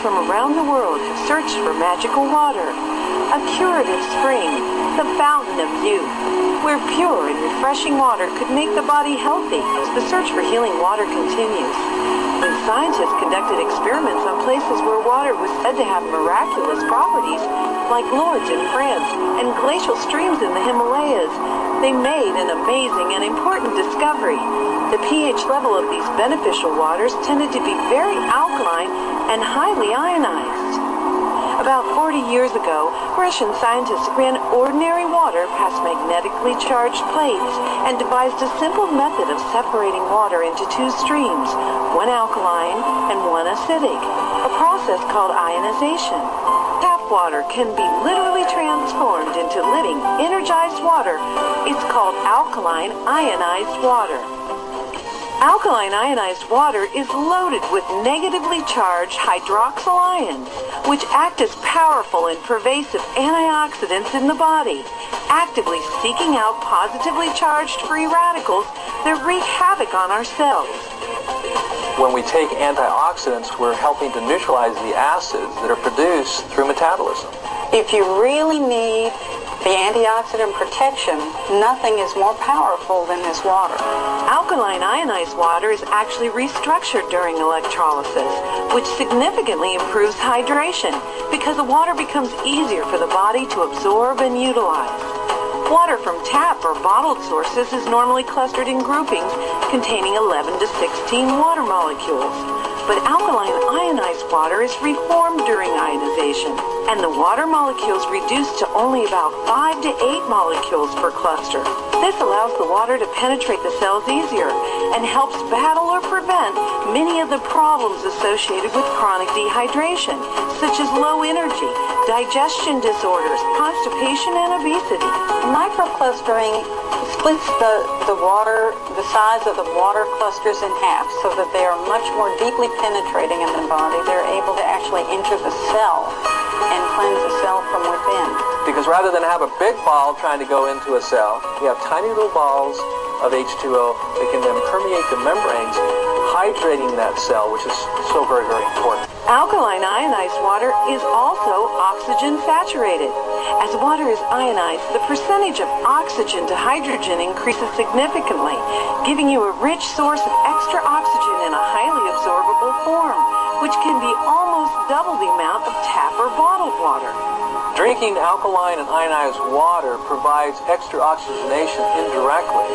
from around the world have searched for magical water, a curative spring, the fountain of youth, where pure and refreshing water could make the body healthy. The search for healing water continues. When scientists conducted experiments on places where water was said to have miraculous properties, like Lourdes in France and glacial streams in the Himalayas, they made an amazing and important discovery. The pH level of these beneficial waters tended to be very alkaline and highly ionized. About 40 years ago, Russian scientists ran ordinary water past magnetically charged plates and devised a simple method of separating water into two streams, one alkaline and one acidic, a process called ionization. Tap water can be literally transformed into living, energized water. It's called alkaline ionized water. Alkaline ionized water is loaded with negatively charged hydroxyl ions, which act as powerful and pervasive antioxidants in the body, actively seeking out positively charged free radicals that wreak havoc on our cells. When we take antioxidants, we're helping to neutralize the acids that are produced through metabolism. If you really need the antioxidant protection, nothing is more powerful than this water. Alkaline ionized water is actually restructured during electrolysis, which significantly improves hydration because the water becomes easier for the body to absorb and utilize. Water from tap or bottled sources is normally clustered in groupings containing 11 to 16 water molecules. But alkaline ionized water is reformed during ionization, and the water molecules reduce to only about 5 to 8 molecules per cluster. This allows the water to penetrate the cells easier and helps battle or prevent many of the problems associated with chronic dehydration, such as low energy, digestion disorders, constipation, and obesity. Microclustering splits the size of the water clusters in half so that they are much more deeply penetrating in the body. They're able to actually enter the cell and cleanse the cell from within. Because rather than have a big ball trying to go into a cell, we have tiny little balls of H2O that can then permeate the membranes, hydrating that cell, which is so very, very important. Alkaline ionized water is also oxygen saturated. As water is ionized, the percentage of oxygen to hydrogen increases significantly, giving you a rich source of extra oxygen in a highly absorbable form, which can be almost double the amount of tap or bottled water. Drinking alkaline and ionized water provides extra oxygenation indirectly,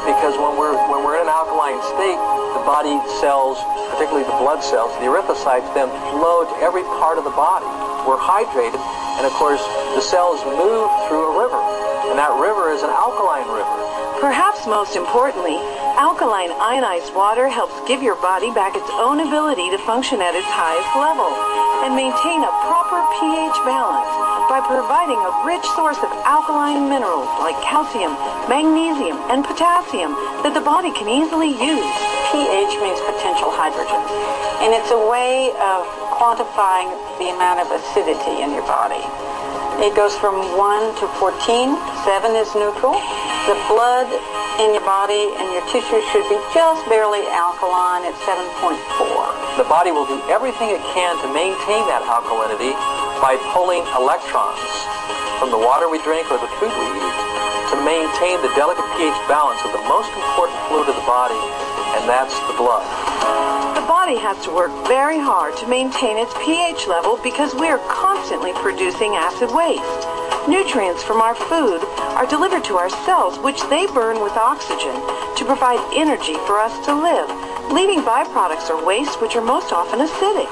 because when we're in an alkaline state, the body cells, particularly the blood cells, the erythrocytes, then flow to every part of the body. We're hydrated, and of course, the cells move through a river, and that river is an alkaline river. Perhaps most importantly, alkaline ionized water helps give your body back its own ability to function at its highest level and maintain a proper pH balance by providing a rich source of alkaline minerals like calcium, magnesium, and potassium that the body can easily use. pH means potential hydrogen, and it's a way of quantifying the amount of acidity in your body. It goes from 1 to 14. 7 is neutral. The blood in your body and your tissue should be just barely alkaline at 7.4. The body will do everything it can to maintain that alkalinity by pulling electrons from the water we drink or the food we eat to maintain the delicate pH balance of the most important fluid of the body, and that's the blood. The body has to work very hard to maintain its pH level because we are constantly producing acid waste. Nutrients from our food are delivered to our cells, which they burn with oxygen to provide energy for us to live, leaving byproducts or waste which are most often acidic.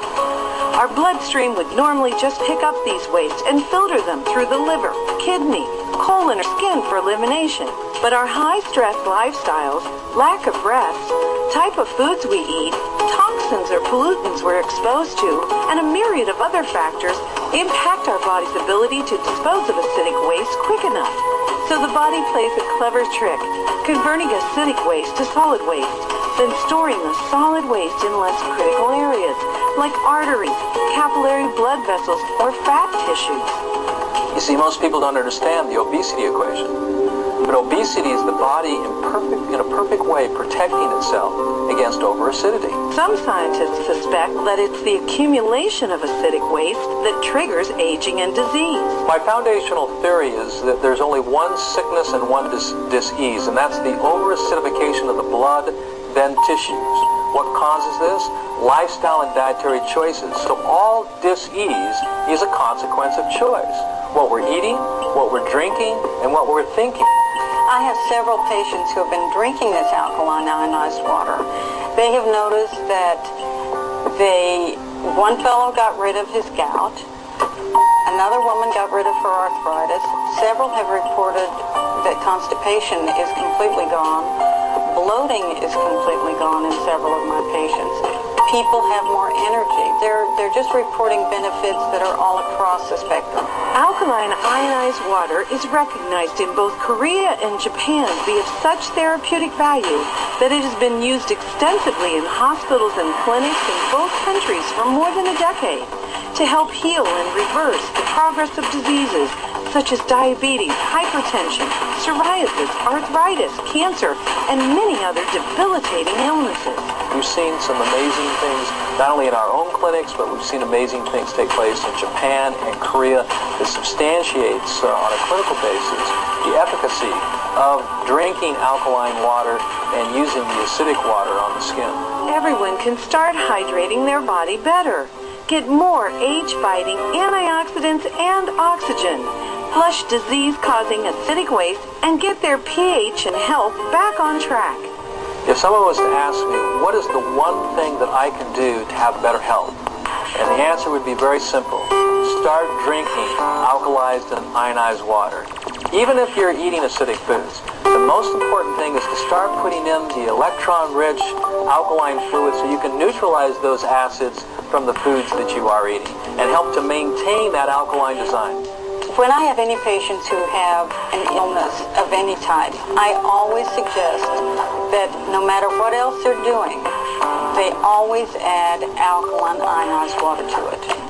Our bloodstream would normally just pick up these wastes and filter them through the liver, kidney, colon, or skin for elimination. But our high-stress lifestyles, lack of rest, type of foods we eat, toxins or pollutants we're exposed to, and a myriad of other factors impact our body's ability to dispose of acidic waste quick enough. So the body plays a clever trick, converting acidic waste to solid waste, then storing the solid waste in less critical areas, like arteries, capillary blood vessels, or fat tissues. You see, most people don't understand the obesity equation. But obesity is the body in a perfect way protecting itself against overacidity. Some scientists suspect that it's the accumulation of acidic waste that triggers aging and disease. My foundational theory is that there's only one sickness and one dis-ease, and that's the overacidification of the blood, then tissues. What causes this? Lifestyle and dietary choices. So all dis-ease is a consequence of choice. What we're eating, what we're drinking, and what we're thinking. I have several patients who have been drinking this alkaline ionized water. They have noticed that one fellow got rid of his gout, another woman got rid of her arthritis, several have reported that constipation is completely gone, bloating is completely gone in several of my patients. People have more energy. They're just reporting benefits that are all across the spectrum. Alkaline ionized water is recognized in both Korea and Japan to be of such therapeutic value that it has been used extensively in hospitals and clinics in both countries for more than a decade to help heal and reverse the progress of diseases such as diabetes, hypertension, psoriasis, arthritis, cancer, and many other debilitating illnesses. We've seen some amazing things, not only in our own clinics, but we've seen amazing things take place in Japan and Korea that substantiates on a clinical basis the efficacy of drinking alkaline water and using the acidic water on the skin. Everyone can start hydrating their body better. Get more age-fighting antioxidants and oxygen. Flush disease-causing acidic waste and get their pH and health back on track. If someone was to ask me, what is the one thing that I can do to have better health? And the answer would be very simple. Start drinking alkalized and ionized water. Even if you're eating acidic foods, the most important thing is to start putting in the electron-rich alkaline fluid so you can neutralize those acids from the foods that you are eating and help to maintain that alkaline design. When I have any patients who have an illness of any type, I always suggest that no matter what else they're doing, they always add alkaline ionized water to it.